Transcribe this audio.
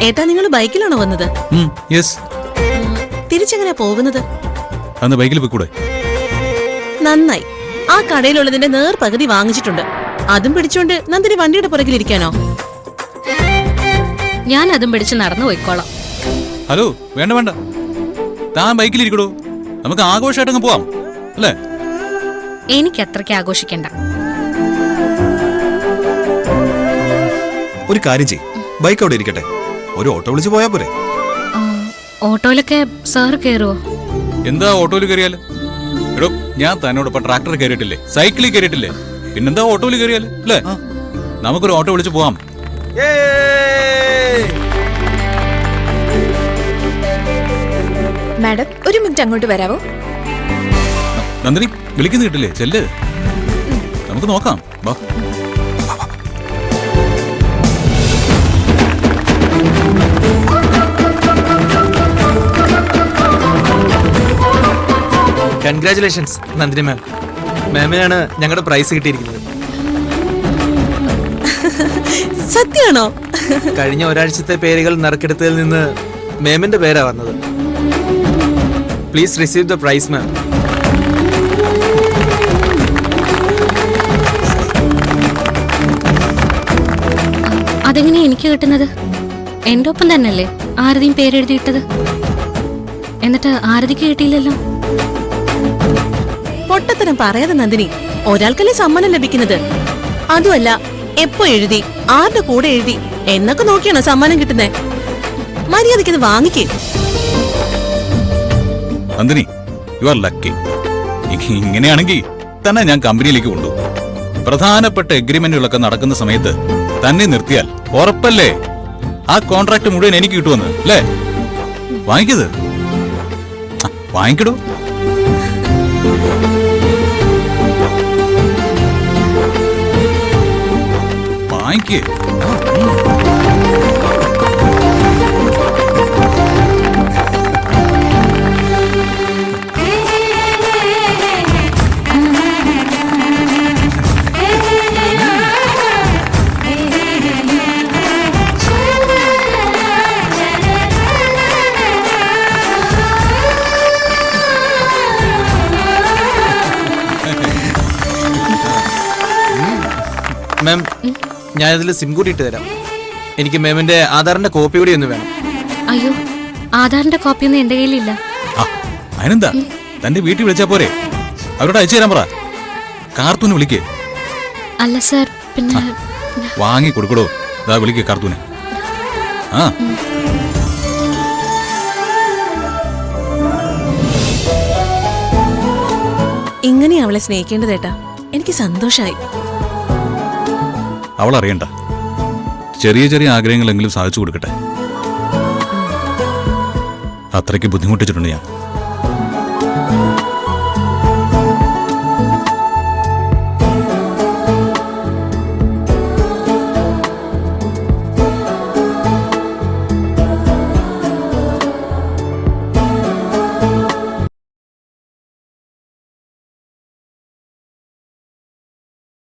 ഏട്ടാ നിങ്ങൾ ബൈക്കിലാണോ വന്നത്? തിരിച്ചെങ്ങനെയാ പോകുന്നത്? ബൈക്കിൽ പോയിക്കൂടെ? നന്നായി. ആ കടയിലുള്ളതിന്റെ നേർ പകുതി വാങ്ങിച്ചിട്ടുണ്ട്. അതും പിടിച്ചോണ്ട് നന്ദിനി വണ്ടിയുടെ പുറകിലിരിക്കാനോ? ഞാൻ അതും പിടിച്ച് നടന്നു പോയിക്കോളാം. ഹലോ, വേണ്ട വേണ്ട, താൻ ബൈക്കിലിരിക്കടോ. നമുക്ക് ആഘോഷമായിട്ടങ്ങ് പോവാം അല്ലേ? എനിക്ക് അത്രയ്ക്ക് ആഘോഷിക്കണ്ട. ഒരു കാര്യം ചെയ്, ബൈക്ക് അവിടെ ഇരിക്കട്ടെ, ഒരു ഓട്ടോ വിളിച്ച് പോയാ പോരെ? ഓട്ടോയിലൊക്കെ സാറ് കയറുവോ? എന്താ ഓട്ടോയിൽ കയറിയാല്? എടോ, ഞാൻ തന്നോടൊപ്പം ട്രാക്ടർ കയറിയിട്ടില്ലേ, സൈക്കിളിൽ കയറിയിട്ടില്ലേ, പിന്നെന്താ ഓട്ടോയിൽ കയറിയാല് അല്ലേ? നമുക്കൊരു ഓട്ടോ വിളിച്ച് പോവാം. മാഡം, ഒരു മിനിറ്റ് അങ്ങോട്ട് വരാവോ? നന്ദിനി വിളിക്കുന്ന കിട്ടില്ലേ? ചെല്ല്, നമുക്ക് നോക്കാം. വാ. കൺഗ്രാറ്റുലേഷൻസ് നന്ദിനി മാം. മാമിനാണ് ഞങ്ങളുടെ പ്രൈസ് കിട്ടിയിരിക്കുന്നത്. സത്യാണോ? കഴിഞ്ഞ ഒരാഴ്ചത്തെ പേരുകൾ നറുക്കെടുത്തതിൽ നിന്ന് മാമിന്റെ പേരാ വന്നത്. പ്ലീസ് റിസീവ് ദ പ്രൈസ് മാം. അതെങ്ങനെയാ എനിക്ക് കിട്ടുന്നത്? എന്റെ ഒപ്പം തന്നെയല്ലേ ആരതിയും പേരെഴുതിയിട്ടത്? എന്നിട്ട് ആരതിക്ക് കിട്ടിയില്ലല്ലോ. പൊട്ടത്തരം പറയാതെ നന്ദിനി, ഒരാൾക്കല്ലേ സമ്മാനം ലഭിക്കുന്നത്. അതുമല്ല എപ്പോ എഴുതി, ആരുടെ കൂടെ എഴുതി എന്നൊക്കെ നോക്കിയാണോ സമ്മാനം കിട്ടുന്നേ? മര്യാദയ്ക്കത് വാങ്ങിക്കേ. Nandini, you are lucky. ഇങ്ങനെയാണെങ്കിൽ തന്നെ ഞാൻ കമ്പനിയിലേക്ക് കൊണ്ടുപോകും. പ്രധാനപ്പെട്ട എഗ്രിമെന്റുകളൊക്കെ നടക്കുന്ന സമയത്ത് തന്നെ നിർത്തിയാൽ ഉറപ്പല്ലേ ആ കോൺട്രാക്ട് മുഴുവൻ എനിക്ക് കിട്ടുമെന്ന് അല്ലേ? വാങ്ങിക്കത്, വാങ്ങിക്കടോ. വാങ്ങിക്കേ. മാം, ഞാനിതിൽ സിം കൂടി ഇട്ട് തരാം. എനിക്ക് മാമിന്റെ ആധാറിന്റെ കോപ്പി കൂടി ഒന്ന് വേണം. അയ്യോ, ആധാറിന്റെ കോപ്പിയൊന്നും എന്റെ കയ്യിലില്ല. അതിനെന്താ, തന്റെ വീട്ടിൽ വിളിച്ചാ പോരെ? അവരോട് അയച്ചു തരാൻ പറ. കാർത്തൂന് വിളിക്കേ. അല്ല സാർ, പിന്നെ വാങ്ങി കൊടുക്കടോ. ഇതാ വിളിക്കേ കാർത്തൂന്. ആ ഇങ്ങനെയാ അവളെ സ്നേഹിക്കേണ്ടതേട്ടാ. എനിക്ക് സന്തോഷായി. അവളറിയണ്ട, ചെറിയ ചെറിയ ആഗ്രഹങ്ങളെങ്കിലും സാധിച്ചു കൊടുക്കട്ടെ. അത്രയ്ക്ക് ബുദ്ധിമുട്ടിച്ചിട്ടുണ്ട് ഞാൻ.